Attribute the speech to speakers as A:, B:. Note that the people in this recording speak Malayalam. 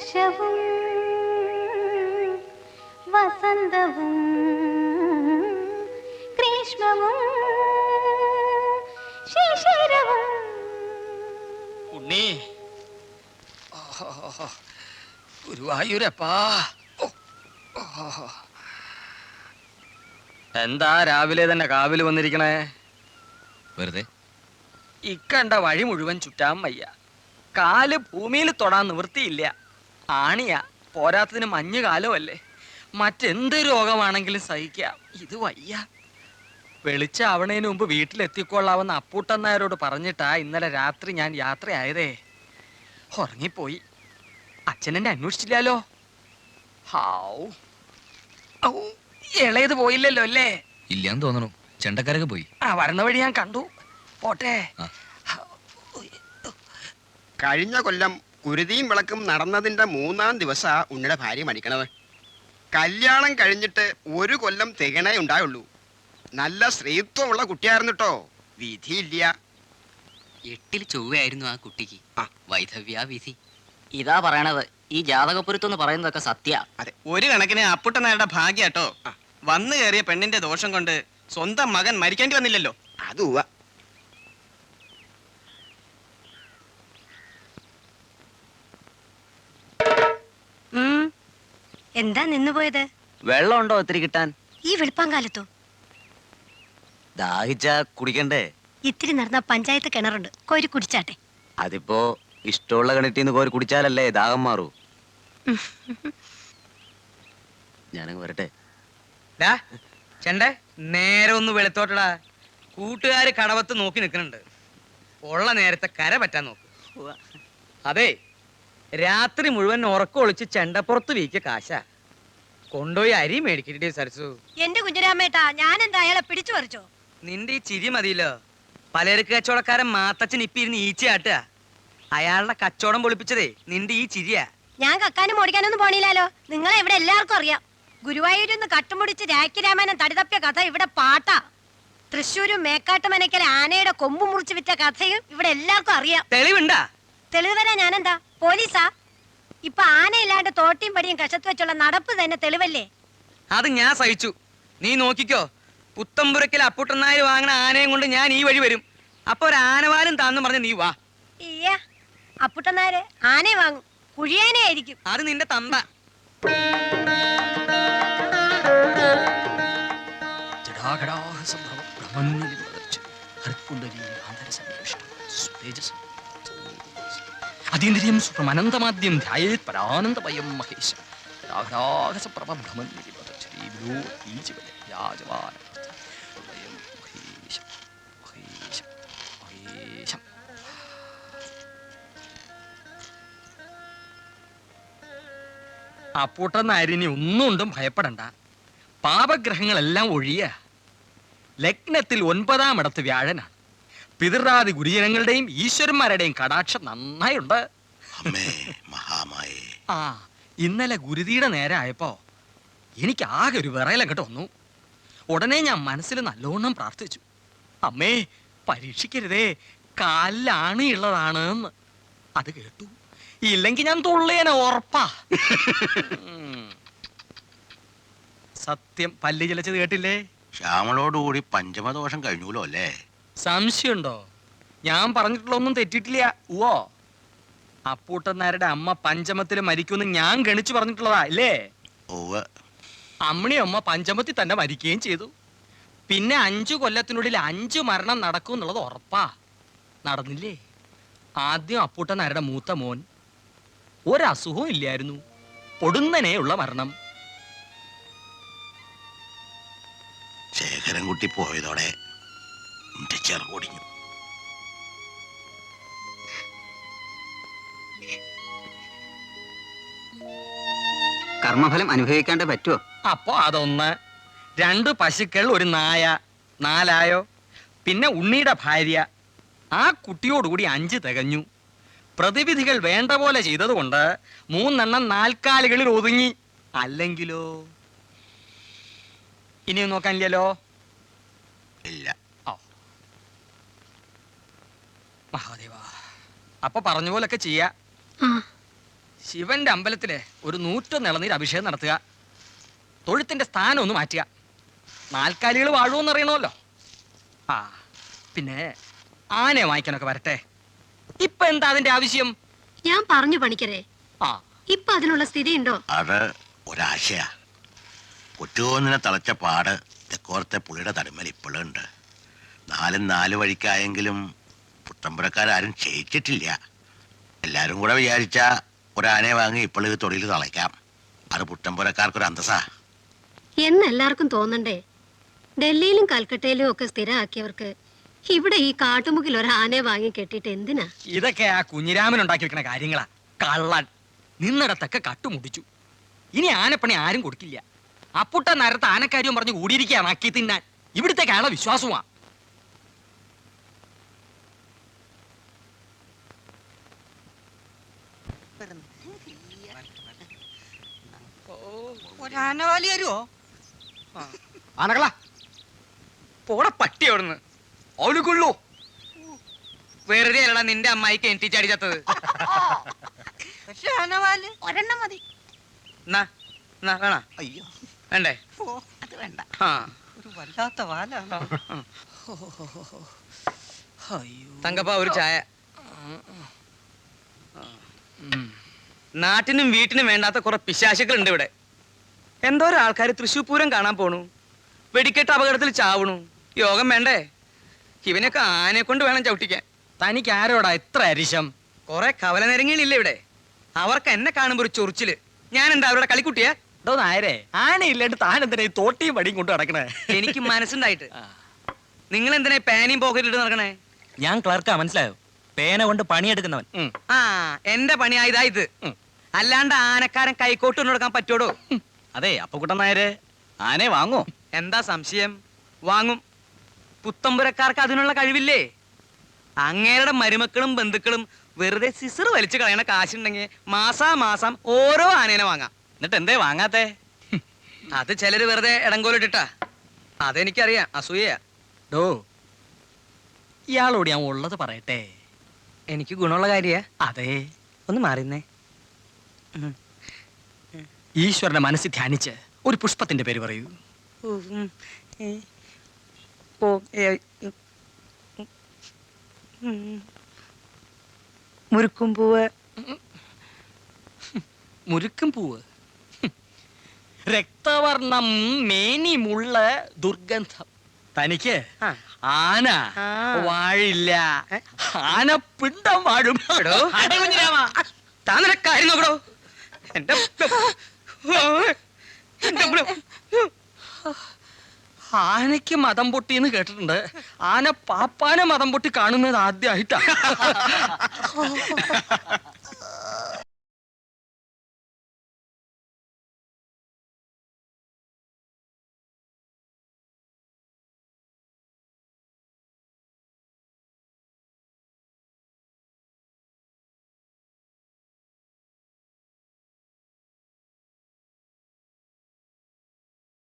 A: വർഷവും വസന്തവും ഗ്രീഷ്മവും ശിശിരവും.
B: ഉണ്ണി, ഗുരുവായൂരപ്പാ. എന്താ രാവിലെ തന്നെ കാവിൽ വന്നിരിക്കണേ?
C: വെറുതെ.
B: ഇക്കണ്ട വഴി മുഴുവൻ ചുറ്റാൻ വയ്യ. കാല് ഭൂമിയിൽ തൊടാൻ നിവൃത്തിയില്ല. ആണിയാ, പോരാത്തതിന് മഞ്ഞ് കാലമല്ലേ. മറ്റെന്ത് രോഗമാണെങ്കിലും സഹിക്കാം, ഇത് വയ്യ. വെളിച്ചാവണേന് മുമ്പ് വീട്ടിലെത്തിക്കൊള്ളാവുന്ന അപ്പൂട്ടൻ നായരോട് പറഞ്ഞിട്ടാ ഇന്നലെ രാത്രി ഞാൻ യാത്രയായതേ. ഉറങ്ങിപ്പോയി. അച്ഛനെന്നെ അന്വേഷിച്ചില്ലാലോ. ഹാവൂ, ഇളയത് പോയില്ലല്ലോ അല്ലേ?
C: ഇല്ലാന്ന് തോന്നണു. ചെണ്ടക്കാരൊക്കെ പോയി.
B: വരണ വഴി ഞാൻ കണ്ടു. പോട്ടെ.
D: കഴിഞ്ഞ കൊല്ലം കുരുതിയും വിളക്കും നടന്നതിന്റെ 3-ാം ദിവസാ ഉണ്ണിയുടെ ഭാര്യ മരിക്കണത്. കല്യാണം കഴിഞ്ഞിട്ട് 1 കൊല്ലം തികണേ ഉണ്ടായുള്ളൂ. നല്ല സ്ത്രീത്വമുള്ള കുട്ടിയായിരുന്നിട്ടോ. വിധിയില്ല.
E: 8-ൽ ചൊവ്വയായിരുന്നു ആ കുട്ടിക്ക്. വൈധവ്യ വിധി. ഇതാ പറയണത്. ഈ ജാതകപ്പുരത്ത് എന്ന് പറയുന്നതൊക്കെ സത്യ.
D: അതെ,
F: ഒരു കണക്കിന് അപ്പുട്ടനാരുടെ ഭാഗ്യാട്ടോ. വന്നു കയറിയ പെണ്ണിന്റെ ദോഷം കൊണ്ട് സ്വന്തം മകൻ മരിക്കേണ്ടി വന്നില്ലല്ലോ.
D: അതുവ.
A: എന്താ നിന്നുപോയത്?
E: വെള്ളം ഉണ്ടോ ഒത്തിരി കിട്ടാൻ?
A: ഈ വെളുപ്പാങ്കാലത്തോ?
E: ദാഹിച്ച കുടിക്കണ്ടേ?
A: ഇത്തിരി നടന്ന പഞ്ചായത്ത് കിണറുണ്ട്, കോരി കുടിച്ചാട്ടെ.
E: അതിപ്പോ ഇഷ്ടമുള്ള കിണറ്റിന്ന് കോരി കുടിച്ചാലല്ലേ ദാഹം മാറൂ. ഞാനങ്ങ് വരട്ടെ.
B: ചെണ്ടേ, നേരെ ഒന്ന് വെളുത്തോട്ടടാ. കൂട്ടുകാര് കടവത്ത് നോക്കി നിൽക്കുന്നുണ്ട്. ഉള്ള നേരത്തെ കര പറ്റാൻ നോക്ക്. അതെ, രാത്രി മുഴുവൻ ഉറക്കൊളിച്ച് ചെണ്ടപ്പുറത്ത് വീക്ക കാശ കൊണ്ടുപോയി അരി മേടിക്കട്ടെ സരസു.
A: എന്റെ കുഞ്ഞിരാമേട്ടാ, ഞാൻ എന്താ അയാളെ പിടിച്ചു പറിച്ചോ?
B: നിന്റെ ഈ ചിരി മതിയല്ലോ. പലചരക്ക് കച്ചവടക്കാരൻ മാത്തച്ഛൻ ഇപ്പൊ ഇരുന്ന് ഈച്ചയാട്ടുക. അയാളുടെ കച്ചവടം പൊളിപ്പിച്ചതേ നിന്റെ ഈ ചിരിയാ.
A: ഞാൻ കക്കാനും ഓടിക്കാനൊന്നും പോണില്ലല്ലോ. നിങ്ങളെ ഇവിടെ എല്ലാവർക്കും അറിയാം. ഗുരുവായൂരിന്ന് കട്ടുമുടിച്ച് രാഖിരാമായണം തടിതപ്പിയ കഥ ഇവിടെ പാട്ടാ. തൃശ്ശൂരും മേക്കാട്ടുമനയ്ക്കൽ ആനയുടെ കൊമ്പ് മുറിച്ച് വിറ്റ കഥയും ഇവിടെ എല്ലാവർക്കും അറിയാം.
B: തെളിവുണ്ടാ?
A: തെളിവ് തരാൻ ഞാനെന്താ പോലീസാ? ഇപ്പൊ ആനയില്ലാണ്ട് തോട്ടിയും പടിയും കശത്ത് വെച്ചുള്ള നടപ്പ് തന്നെ തെളിവല്ലേ?
B: അത് ഞാൻ സഹിച്ചു. നീ നോക്കിക്കോ. പുത്തമ്പുരക്കൽ അപ്പുട്ടനായർ വാങ്ങണ ആനയും കൊണ്ട് ഞാൻ ഈ വഴി വരും. അപ്പൊ ഒരു ആനവാലും താന്ന് പറഞ്ഞ നീ വാ.
A: ഇയ്യ, അപ്പുട്ടനാര് ആനയെ വാങ്ങും, കുഴിയാനയായിരിക്കും.
B: അത് നിന്റെ തന്ത. അതീന്ദ്രിയം സുഖമനന്തമാദ്യം ധ്യായേത് പരാനന്ദമയം മഹേശം. അപ്പൂട്ടനാരിനി ഒന്നുകൊണ്ടും ഭയപ്പെടണ്ട. പാപഗ്രഹങ്ങളെല്ലാം ഒഴിയ. ലഗ്നത്തിൽ 9-ാം ഇടത്ത് വ്യാഴനാണ്. പിതൃരാതി ഗുരുജനങ്ങളുടെയും ഈശ്വരന്മാരുടെയും കടാക്ഷം നന്നായുണ്ട്. ഇന്നലെ ഗുരുതിയുടെ നേരെ ആയപ്പോ എനിക്ക് ആകെ ഒരു വിറയലങ്ങട്ട് വന്നു. ഉടനെ ഞാൻ മനസ്സിൽ നല്ലോണം പ്രാർത്ഥിച്ചു, അമ്മേ പരീക്ഷിക്കരുതേ, കാലിലാണ് ഉള്ളതാണ് എന്ന്. അത് കേട്ടു. ഇല്ലെങ്കിൽ ഞാൻ തുള്ളിയനെ ഉറപ്പാ. സത്യം പല്ല് ചിലച്ചത് കേട്ടില്ലേ?
G: ശ്യാമളോടുകൂടി പഞ്ചമദോഷം കഴിഞ്ഞൂലോ അല്ലേ?
B: സംശയമുണ്ടോ? ഞാൻ പറഞ്ഞിട്ടുള്ളൊന്നും തെറ്റിട്ടില്ല. ഓ, അപ്പൂട്ടനാരുടെ അമ്മ പഞ്ചമത്തിൽ മരിക്കുമെന്ന് ഞാൻ ഗണിച്ചു പറഞ്ഞിട്ടുള്ളതാ അല്ലേ? അമ്മണി അമ്മ പഞ്ചമത്തിൽ തന്നെ മരിക്കുകയും ചെയ്തു. പിന്നെ 5 കൊല്ലത്തിനുള്ളിൽ 5 മരണം നടക്കും എന്നുള്ളത് ഉറപ്പാ. നടന്നില്ലേ? ആദ്യം അപ്പൂട്ടനാരുടെ മൂത്ത മോൻ. ഒരസുഖവും ഇല്ലായിരുന്നു, പൊടുന്നനെയുള്ള മരണം.
G: ശേഖരൻകുട്ടി പോയതോടെ എന്റെ ചെറുകൊടിഞ്ഞു.
E: കർമ്മഫലം അനുഭവിക്കാണ്ടേ പറ്റുമോ?
B: അപ്പോ അതൊന്ന്. 2 പശുക്കൾ, ഒരു നായ, 4 ആയോ? പിന്നെ ഉണ്ണിയുടെ ഭാര്യ. ആ കുട്ടിയോടുകൂടി 5 തികഞ്ഞു. പ്രതിവിധികൾ വേണ്ട പോലെ ചെയ്തതുകൊണ്ട് 3 എണ്ണം 4 കാലുകളിൽ ഒതുങ്ങി. അല്ലെങ്കിലോ? ഇനിയും നോക്കാനില്ലല്ലോ?
G: ഇല്ല.
B: മഹാദേവ, അപ്പൊ പറഞ്ഞ പോലൊക്കെ ചെയ്യാ. ശിവന്റെ അമ്പലത്തില് ഒരു 101 ഇളനീര് അഭിഷേകം നടത്തുക, തൊഴുത്തിന്റെ സ്ഥാനം ഒന്ന് മാറ്റുക, നാൽക്കാലികൾ വാഴുമെന്ന് അറിയണമല്ലോ. ആ പിന്നെ ആനയെ വാങ്ങിക്കാനൊക്കെ വരട്ടെ. ഇപ്പൊ എന്താ അതിന്റെ ആവശ്യം?
A: ഞാൻ പറഞ്ഞു പണിക്കരെ,
B: ആ
A: ഇപ്പൊ അതിനുള്ള സ്ഥിതി ഉണ്ടോ?
G: അത് ഒരാശയാ. ഒറ്റുകോന്നിനെ തളച്ച പാട് തെക്കോർത്തെ പുള്ളിയുടെ തടിമൽ ഇപ്പോഴും ഉണ്ട്. 4 വഴിക്കായെങ്കിലും പുത്തമ്പുരക്കാരും ക്ഷയിച്ചിട്ടില്ല. എല്ലാരും കൂടെ വിചാരിച്ച ഒരാനയെ വാങ്ങി ഇപ്പോഴും തൊടിയിൽ തളയ്ക്കാം. അത് പുത്തമ്പുരക്കാർക്കൊരു അന്തസ്സാ.
A: എന്നെല്ലാവർക്കും തോന്നണ്ടേ? ഡൽഹിയിലും കൽക്കട്ടയിലും ഒക്കെ സ്ഥിരമാക്കിയവർക്ക് ഇവിടെ ഈ കാട്ടുമുക്കിൽ ഒരു ആനയെ വാങ്ങി കെട്ടിട്ട് എന്തിനാ?
B: ഇതൊക്കെ ആ കുഞ്ഞിരാമൻ ഉണ്ടാക്കി വെക്കണ കാര്യങ്ങളാ. കള്ളൻ നിന്നിടത്തൊക്കെ കട്ടുമുടിച്ചു. ഇനി ആനപ്പണി ആരും കൊടുക്കില്ല. അപ്പുട്ട നേരത്തെ ആനക്കാര്യം പറഞ്ഞ് കൂടിയിരിക്കുകയാണ് ആക്കി തിന്നാൻ. ഇവിടുത്തേക്കാണ് വിശ്വാസമാ.
F: ഒരാനവാലി വരുമോ?
B: ആനകളാ പോടെ പട്ടി അവിടുന്ന്. അവലുകൊള്ളൂ. വെറുതെ അല്ലടാ നിന്റെ അമ്മായിക്ക് എൻറ്റി ചാടി ചത്തത്.
F: പക്ഷെ ആനവാല്
A: ഒരെണ്ണം മതി.
B: വേണ
F: അയ്യോ
B: വേണ്ടേ?
F: ഓ അത് വേണ്ട.
B: ആ
F: ഒരു വല്ലാത്ത വാലാണ്.
B: തങ്കപ്പ ഒരു ചായ. നാട്ടിനും വീട്ടിനും വേണ്ടാത്ത കുറെ പിശാചുക്കളുണ്ട് ഇവിടെ. എന്തോരം ആൾക്കാർ തൃശ്ശൂർ പൂരം കാണാൻ പോണു, വെടിക്കെട്ട് അപകടത്തിൽ ചാവണു. യോഗം വേണ്ടേ? ഇവനൊക്കെ ആനയെ കൊണ്ട് വേണം ചവിട്ടിക്കാൻ. തനിക്ക് ആരോടാ ഇത്ര അരിശം? കുറെ കവലനരങ്ങിയില്ലേ ഇവിടെ. അവർക്ക് എന്നെ കാണുമ്പോ ഒരു ചൊറിച്ചില്. ഞാൻ എന്താ അവരുടെ കളിക്കുട്ടിയാ? നായരെ, ആനയില്ലാണ്ട് താൻ എന്തിനാ ഈ തോട്ടിയും വടിയും കൊണ്ട് നടക്കണേ? എനിക്ക് മനസ്സുണ്ടായിട്ട്. നിങ്ങൾ എന്തിനാ പാനിയും പോക്കറ്റിട്ട് നടക്കണേ?
H: ഞാൻ ക്ലർക്കാ, മനസ്സിലായോ? പേന കൊണ്ട് പണിയെടുക്കുന്നവൻ.
B: ആ എന്റെ പണിയായതാ ഇത്. അല്ലാണ്ട് ആനക്കാരൻ കൈക്കോട്ട് കൊടുക്കാൻ പറ്റോടോ?
H: അതെ അപ്പുക്കുട്ടൻ നായര്, ആനയെ വാങ്ങോ?
B: എന്താ സംശയം? വാങ്ങും. പുത്തമ്പുരക്കാർക്ക് അതിനുള്ള കഴിവില്ലേ? അങ്ങേരുടെ മരുമക്കളും ബന്ധുക്കളും വെറുതെ സിസർ വലിച്ചു കളയണ കാശുണ്ടെങ്കിൽ മാസാമാസം ഓരോ ആനേനെ വാങ്ങാം.
H: എന്നിട്ട് എന്തേ വാങ്ങാത്തെ?
B: അത് ചിലര് വെറുതെ ഇടങ്കോലിട്ടാ. അതെനിക്കറിയാം, അസൂയ.
H: ഡോ, ഇയാളോട് ഞാൻ ഉള്ളത് പറയട്ടെ.
B: എനിക്ക് ഗുണമുള്ള കാര്യ.
H: അതെ,
B: ഒന്ന് മാറിന്നേ.
H: ഈശ്വരന്റെ മനസ്സിൽ ധ്യാനിച്ച് ഒരു പുഷ്പത്തിന്റെ പേര് പറയൂ.
B: മുരുക്കും പൂവ്.
H: മുരുക്കും പൂവ്. രക്തവർണം, മേനിമുള്ള ദുർഗന്ധം. തനിക്ക് ആന വാഴില്ല, ആന പിണ്ടം വാഴും.
B: താൻ കാര്യം നോക്കടോ. എന്റെ
H: ആനയ്ക്ക് മതം പൊട്ടിന്ന് കേട്ടിട്ടുണ്ട്. ആന പാപ്പാനെ മതം പൊട്ടി കാണുന്നത് ആദ്യമായിട്ടാ.